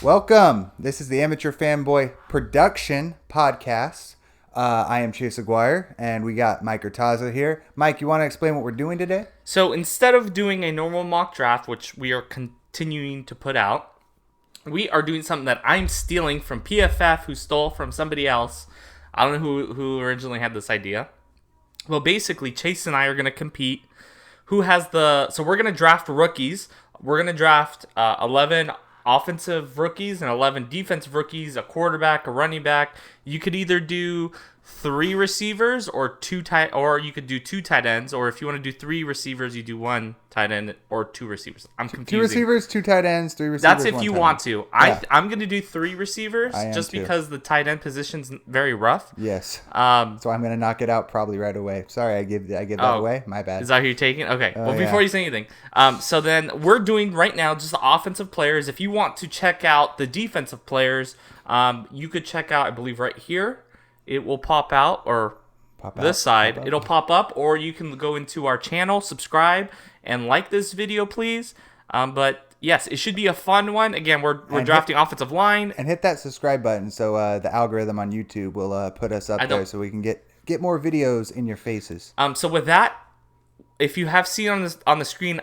Welcome. This is the Amateur Fanboy Production Podcast. I am Chase Aguirre, and we got Mike Urtaza here. Mike, you want to explain what we're doing today? So instead of doing a normal mock draft, which we are continuing to put out, we are doing something that I'm stealing from PFF, who stole from somebody else. I don't know who originally had this idea. Well, basically, Chase and I are going to compete. So we're going to draft rookies. We're going to draft 11 offensive rookies and 11 defensive rookies, a quarterback, a running back. You could either do 3 receivers or you could do 2 tight ends, or if you want to do 3 receivers, you do 1 tight end or 2 receivers. I'm confusing. 2 receivers, 2 tight ends, 3 receivers. That's if you want end. to. Yeah. I'm going to do 3 receivers just too. because the tight end position's very rough. Yes. So I'm going to knock it out probably right away. Sorry, I give that away. My bad. Is that who you're taking? Okay. Before yeah. you say anything, so then we're doing right now just the offensive players. If you want to check out the defensive players, you could check out, I believe, right here. It will pop out, or this side. It'll pop up, or you can go into our channel, subscribe, and like this video, please. But yes, it should be a fun one. Again, we're drafting offensive line. And hit that subscribe button so the algorithm on YouTube will put us up there so we can get more videos in your faces. So with that, if you have seen on the screen,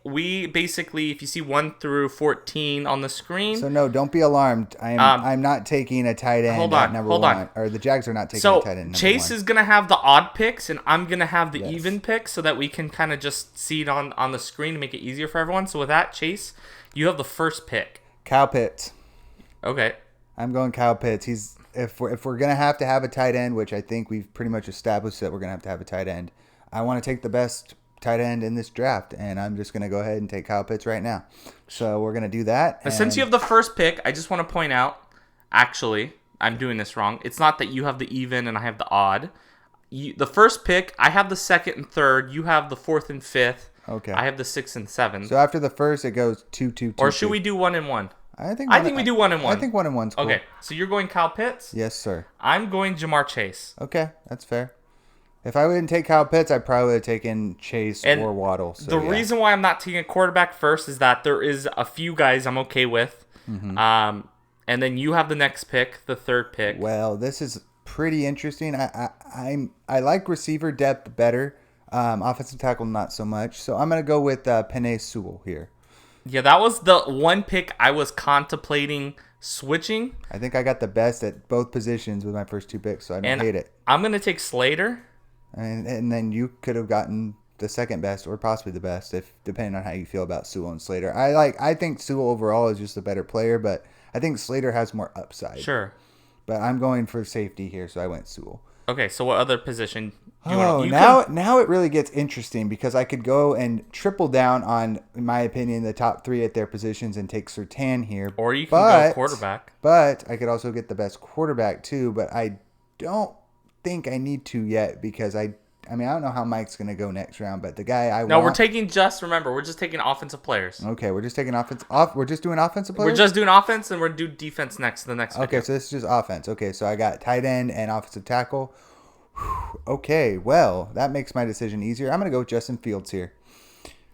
we basically, if you see 1 through 14 on the screen. So no, don't be alarmed. I'm not taking a tight end at number 1. Or the Jags are not taking a tight end at number 1. Chase is gonna have the odd picks, and I'm gonna have the even picks, so that we can kind of just see it on the screen to make it easier for everyone. So with that, Chase, you have the first pick. Kyle Pitts. Okay. I'm going Kyle Pitts. If we're gonna have to have a tight end, which I think we've pretty much established that we're gonna have to have a tight end. I want to take the best tight end in this draft, and I'm just going to go ahead and take Kyle Pitts right now. So we're going to do that. Now, since you have the first pick, I just want to point out, actually, I'm doing this wrong. It's not that you have the even and I have the odd. The first pick, I have the second and third. You have the 4th and 5th. Okay. I have the 6th and 7th. So after the first, it goes 2, 2, 2. Or should we do 1 and 1? I think we do 1 and 1. I think 1 and 1's cool. Okay, so you're going Kyle Pitts? Yes, sir. I'm going Ja'Marr Chase. Okay, that's fair. If I wouldn't take Kyle Pitts, I probably would have taken Chase or Waddle. So, the reason why I'm not taking a quarterback first is that there is a few guys I'm okay with. Mm-hmm. And then you have the next pick, the third pick. Well, this is pretty interesting. I like receiver depth better. Offensive tackle, not so much. So I'm going to go with Penei Sewell here. Yeah, that was the one pick I was contemplating switching. I think I got the best at both positions with my first 2 picks, so I don't hate it. I'm going to take Slater. And then you could have gotten the second best or possibly the best, if depending on how you feel about Sewell and Slater. I think Sewell overall is just a better player, but I think Slater has more upside. Sure. But I'm going for safety here, so I went Sewell. Okay, so what other position do you want? Now it really gets interesting because I could go and triple down on, in my opinion, the top 3 at their positions and take Surtain here. Or you can go quarterback. But I could also get the best quarterback too, but I don't think I need to yet because I don't know how Mike's going to go next round, but the guy we're taking we're just taking offensive players. Okay, we're just taking we're just doing offensive players? We're just doing offense, and we're doing defense next to the next Okay, so this is just offense. Okay, so I got tight end and offensive tackle. Okay, well, that makes my decision easier. I'm going to go with Justin Fields here.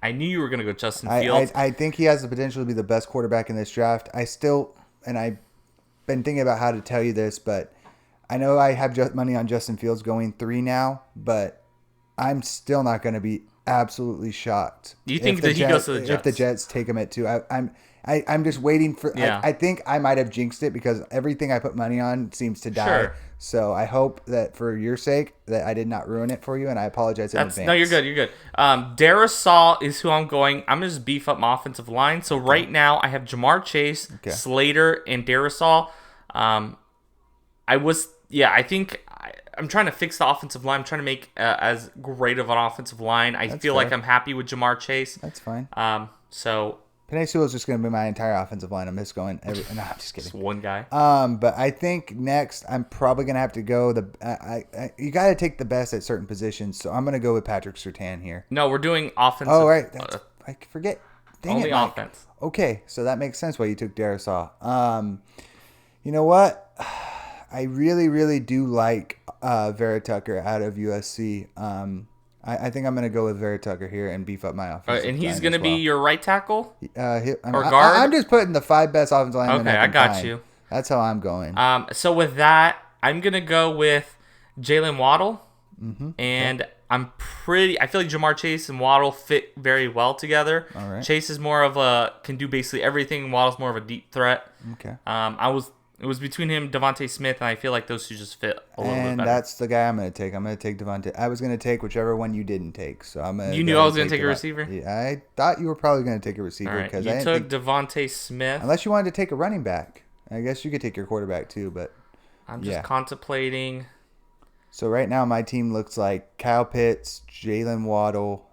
I knew you were going to go Justin Fields. I think he has the potential to be the best quarterback in this draft. I've been thinking about how to tell you this, but I know I have money on Justin Fields going 3 now, but I'm still not going to be absolutely shocked. Do you think that he goes to the Jets? If the Jets take him at 2, I'm just waiting for. Yeah. I think I might have jinxed it because everything I put money on seems to die. Sure. So I hope that for your sake that I did not ruin it for you, and I apologize in advance. No, you're good. You're good. Darrisaw is who I'm going. I'm going to just beef up my offensive line. So right now I have Ja'Marr Chase, Slater, and Darrisaw. I think I'm trying to fix the offensive line. I'm trying to make as great of an offensive line. I feel like I'm happy with Ja'Marr Chase. That's fine. So Penei Sewell is just going to be my entire offensive line. I'm just going. No, I'm just kidding. Just one guy. But I think next I'm probably going to have to go you got to take the best at certain positions. So I'm going to go with Patrick Surtain here. No, we're doing offensive. Oh right, I forget. Dang only it, Mike. Offense. Okay, so that makes sense why you took Darrisaw. You know what? I really, really do like Vera Tucker out of USC. I think I'm going to go with Vera Tucker here and beef up my offensive And he's line going as to be well. your right tackle? Or guard? I'm just putting the 5 best offensive linemen Okay, I I can got find. you. That's how I'm going. So with that, I'm going to go with Jalen Waddle. And I feel like Jamar Chase and Waddle fit very well together. All right. Chase is more of can do basically everything. Waddle's more of a deep threat. Okay. It was between him, Devontae Smith, and I feel like those two just fit a little bit And better. that's the guy I'm going to take. I'm going to take Devontae. I was going to take whichever one you didn't take. So I'm going to. You knew I was going to take a receiver? Yeah, I thought you were probably going to take a receiver All right, because you I didn't took think, Devontae Smith. unless you wanted to take a running back. I guess you could take your quarterback too, but I'm just yeah. contemplating. So right now my team looks like Kyle Pitts, Jalen Waddle,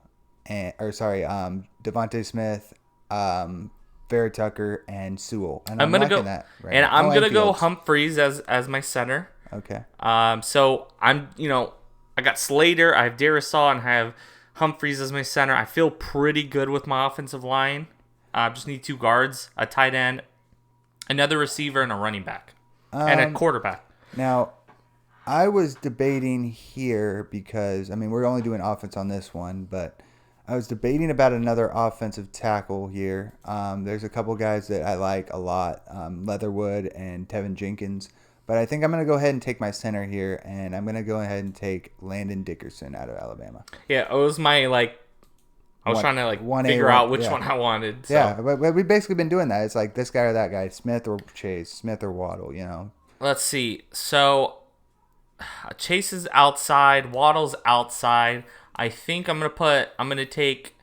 Devontae Smith, Vera Tucker, and Sewell. And I'm gonna go, that right and now. I'm gonna go Fields. Humphreys as my center. Okay. So I got Slater, I have Darisaw, and I have Humphreys as my center. I feel pretty good with my offensive line. I just need 2 guards, a tight end, another receiver, and a running back, and a quarterback. Now, I was debating here because, we're only doing offense on this one, but I was debating about another offensive tackle here. There's a couple guys that I like a lot, Leatherwood and Tevin Jenkins. But I think I'm going to go ahead and take my center here, and I'm going to go ahead and take Landon Dickerson out of Alabama. Yeah, it was my, I was trying to, figure out which one I wanted. So. Yeah, but we've basically been doing that. It's like this guy or that guy, Smith or Chase, Smith or Waddle, Let's see. So, Chase is outside. Waddle's outside. I think I'm going to take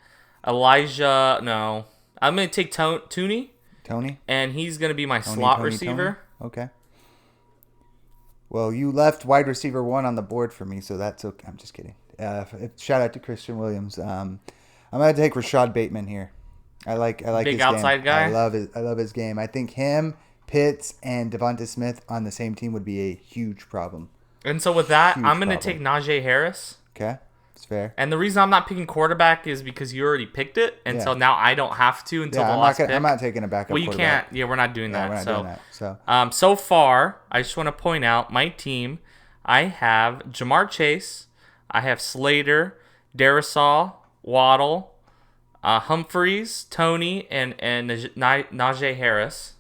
Elijah. No. I'm going to take Tooney. Tony? And he's going to be my slot receiver. Tony? Okay. Well, you left wide receiver 1 on the board for me, so that's okay. I'm just kidding. Shout out to Christian Williams. I'm going to take Rashad Bateman here. I like Big his outside game. guy. I love his game. I think him, Pitts, and Devonta Smith on the same team would be a huge problem. And so with that, Huge I'm going to problem. take Najee Harris. Okay, it's fair. And the reason I'm not picking quarterback is because you already picked it, and so now I don't have to until the last pick. I'm not taking a backup. Well, you quarterback. can't. Yeah, we're not doing that. We're not doing that. So, so far, I just want to point out my team. I have Jamar Chase, I have Slater, Darisaw, Waddle, Humphreys, Tony, and Najee Harris.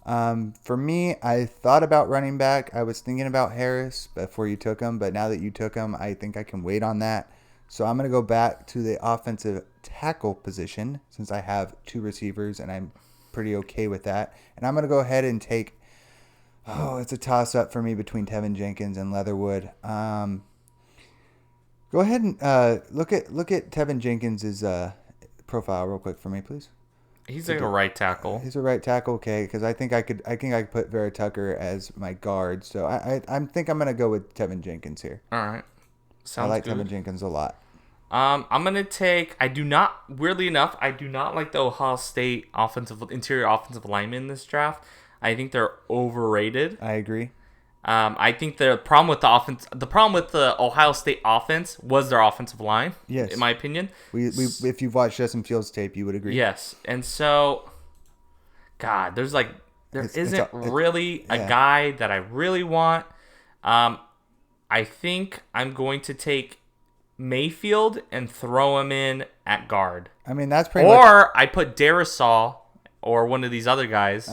For me, I thought about running back. I was thinking about Harris before you took him, but now that you took him, I think I can wait on that. So I'm going to go back to the offensive tackle position since I have 2 receivers and I'm pretty okay with that. And I'm going to go ahead and take. Oh, it's a toss-up for me between Tevin Jenkins and Leatherwood. Go ahead and look at Tevin Jenkins' profile real quick for me, please. He's like a right tackle. He's a right tackle, okay? Because I think I could put Vera Tucker as my guard. So I think I'm gonna go with Tevin Jenkins here. All right, sounds I like good. Tevin Jenkins a lot. I'm gonna take. Weirdly enough, I do not like the Ohio State interior offensive linemen in this draft. I think they're overrated. I agree. I think the problem with the Ohio State offense was their offensive line. Yes. In my opinion. If you've watched Justin Fields tape, you would agree. Yes, and so, God, there isn't really a guy that I really want. I think I'm going to take Mayfield and throw him in at guard. That's pretty Or I put Darisaw or one of these other guys.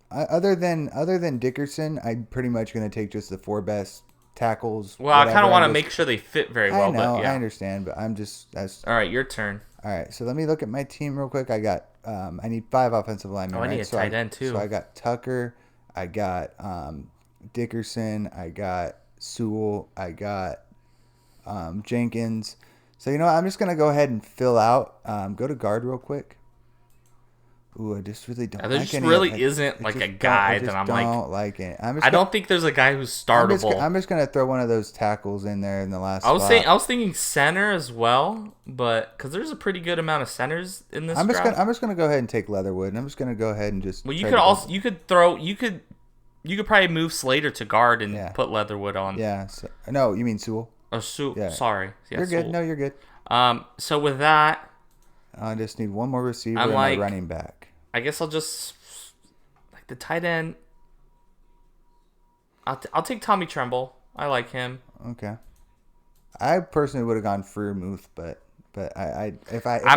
Other than Dickerson, I'm pretty much going to take just the 4 best tackles. Well, I kind of want to make sure they fit very well. I know, but yeah. I understand, but All right, your turn. All right, so let me look at my team real quick. I got I need 5 offensive linemen. I need a tight end too. So I got Tucker, I got Dickerson, I got Sewell, I got Jenkins. So I'm just gonna go ahead and fill out. Go to guard real quick. Ooh, I just really don't. There like just any really of, isn't like a guy that I'm like. I don't like it. I don't think there's a guy who's startable. I'm just gonna throw one of those tackles in there in the last. I was thinking center as well, but because there's a pretty good amount of centers in this. I'm just draft. gonna go ahead and take Leatherwood, and I'm just gonna go ahead and just. Well, you could probably move Slater to guard and put Leatherwood on. Yeah. No, you mean Sewell? Oh, sorry. Yeah, you're good. Sewell. No, you're good. So with that, I just need one more receiver and a running back. I guess I'll just like the tight end. I'll take Tommy Tremble. I like him. Okay. I personally would have gone Freiermuth, but I'm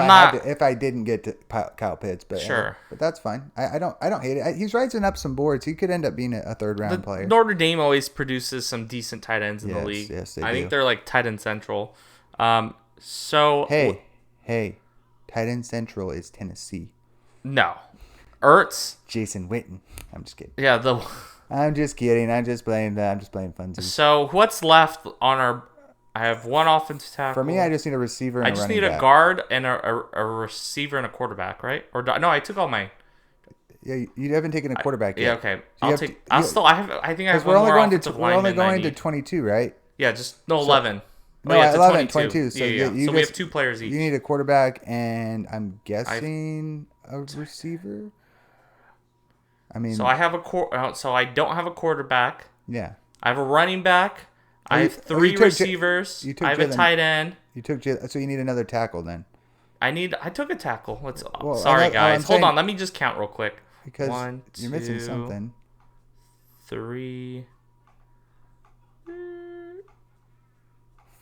not if I didn't get to Kyle Pitts, sure. but that's fine. I don't hate it. He's rising up some boards. He could end up being a third round The player. Notre Dame always produces some decent tight ends in the Yes, league. yes, they I do. think they're like tight end central. So Hey, tight end central is Tennessee. no, Ertz. Jason Witten. I'm just kidding. Yeah, the I'm just kidding. I'm just playing funsies. so what's left on our? I have one offensive tackle. For me, I just need a receiver and I a just running need a back. guard and a receiver and a quarterback, right? Or no, I took all my. Yeah, you haven't taken a quarterback Yeah, yet. okay. So I'll take. I'll still. I have. I think I have Because one more offensive we're only lineman I going to need. 22, right? Yeah, just no 11. No, yeah, to 11, 22. So yeah. you So we just- have 2 players each. You need a quarterback and I'm guessing a receiver. I mean, So I have so I don't have a quarterback. yeah. I have a running back. I have you 3 took receivers. you took I have a Jalen- tight end. So you need another tackle then, I took a tackle. Well, Sorry, I'm guys. Hold saying- on. Let me just count real quick. because 1, you're missing 2, something. 3.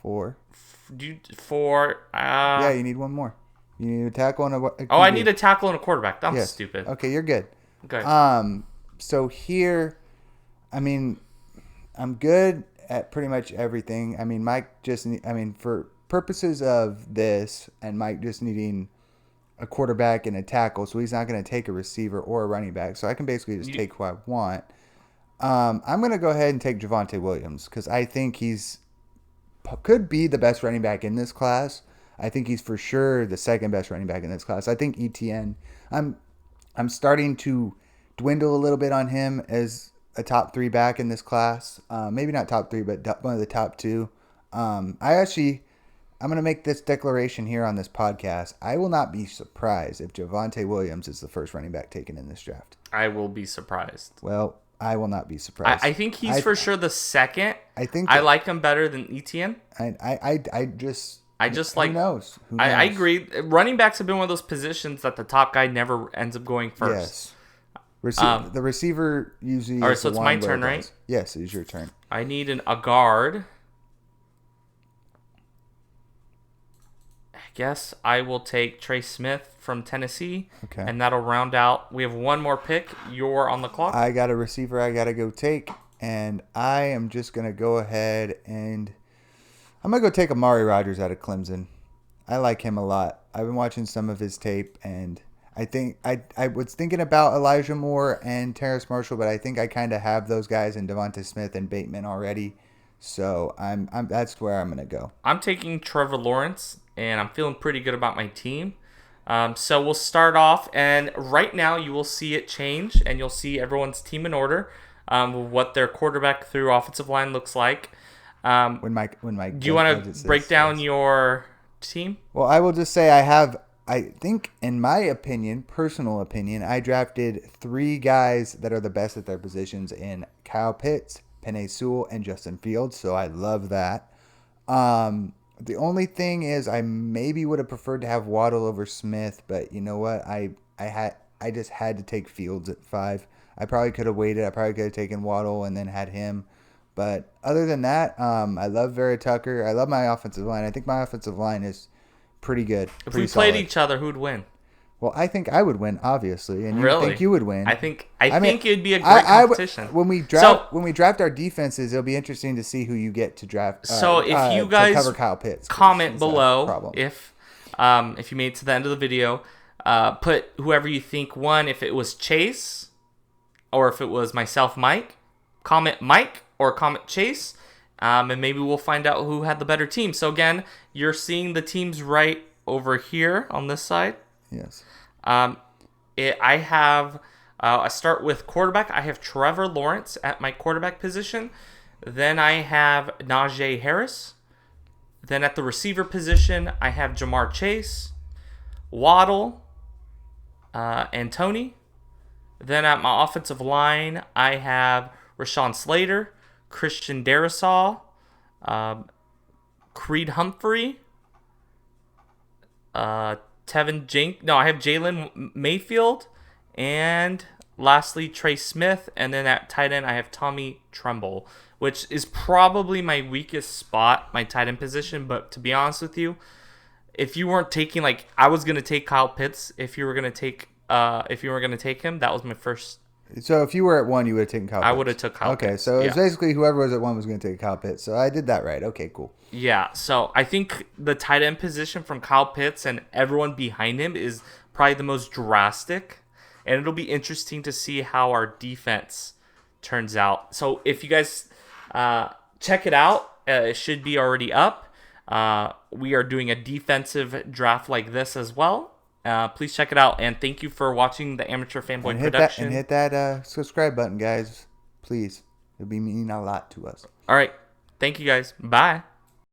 4. 4. Yeah, you need one more. You need a tackle and a Oh, I QB. need a tackle and a quarterback. I'm Yes. stupid. Okay, you're good. Okay. So here, I mean, I'm good at pretty much everything. I mean, for purposes of this and Mike just needing a quarterback and a tackle, so he's not going to take a receiver or a running back. So I can basically just take who I want. I'm going to go ahead and take Javonte Williams because I think could be the best running back in this class. I think he's for sure the second best running back in this class. I think ETN. I'm starting to dwindle a little bit on him as a top 3 back in this class. Maybe not top 3, but one of the top 2. I'm going to make this declaration here on this podcast. I will not be surprised if Javonte Williams is the first running back taken in this draft. I will be surprised. Well, I will not be surprised. I think he's for sure the second. I think I like him better than Etienne. I just like. who knows? I agree. Running backs have been one of those positions that the top guy never ends up going first. Yes. The receiver usually. All right, is so the it's one my where turn, it right? goes. Yes, it is your turn. I need a guard. I guess I will take Trey Smith from Tennessee. Okay. And that'll round out. We have one more pick. You're on the clock. I got a receiver I got to go take, and I am just going to go ahead and I'm going to go take Amari Rodgers out of Clemson. I like him a lot. I've been watching some of his tape, and I think I was thinking about Elijah Moore and Terrace Marshall, but I think I kind of have those guys in Devonta Smith and Bateman already. So that's where I'm going to go. I'm taking Trevor Lawrence, and I'm feeling pretty good about my team. So we'll start off, and right now you will see it change, and you'll see everyone's team in order, what their quarterback through offensive line looks like. When Mike, do you want to break down your team? Well, I will just say I think, in my opinion, personal opinion, I drafted 3 guys that are the best at their positions in Kyle Pitts, Penei Sewell, and Justin Fields. So I love that. The only thing is I maybe would have preferred to have Waddle over Smith, but you know what? I just had to take Fields at 5. I probably could have waited. I probably could have taken Waddle and then had him. But other than that, I love Vera Tucker. I love my offensive line. I think my offensive line is pretty good. If we played each other, who'd win? Well, I think I would win, obviously, and you Really? think you would win. I think it'd be a great competition. When we draft our defenses, it'll be interesting to see who you get to draft. So if you guys to cover Kyle Pitts, comment below if you made it to the end of the video, put whoever you think won. If it was Chase, or if it was myself, Mike, comment Mike or comment Chase, and maybe we'll find out who had the better team. So again, you're seeing the teams right over here on this side. Yes. I have. I start with quarterback. I have Trevor Lawrence at my quarterback position. Then I have Najee Harris. Then at the receiver position, I have Jamar Chase, Waddle, and Tony. Then at my offensive line, I have Rashawn Slater, Christian Darrisaw, Creed Humphrey, I have Jalen Mayfield, and lastly, Trey Smith. And then at tight end, I have Tommy Tremble, which is probably my weakest spot, my tight end position. But to be honest with you, if you weren't taking, like, I was going to take Kyle Pitts if you were going to take him. That was my first. So if you were at 1, you would have taken Kyle Pitts. I would have took Kyle Pitts. Okay, so it's basically whoever was at 1 was going to take Kyle Pitts. So I did that right. Okay, cool. Yeah, so I think the tight end position from Kyle Pitts and everyone behind him is probably the most drastic. And it'll be interesting to see how our defense turns out. So if you guys check it out, it should be already up. We are doing a defensive draft like this as well. Please check it out. And thank you for watching the Amateur Fanboy Production. Hit that subscribe button, guys. Please. It'll be meaning a lot to us. All right. Thank you, guys. Bye.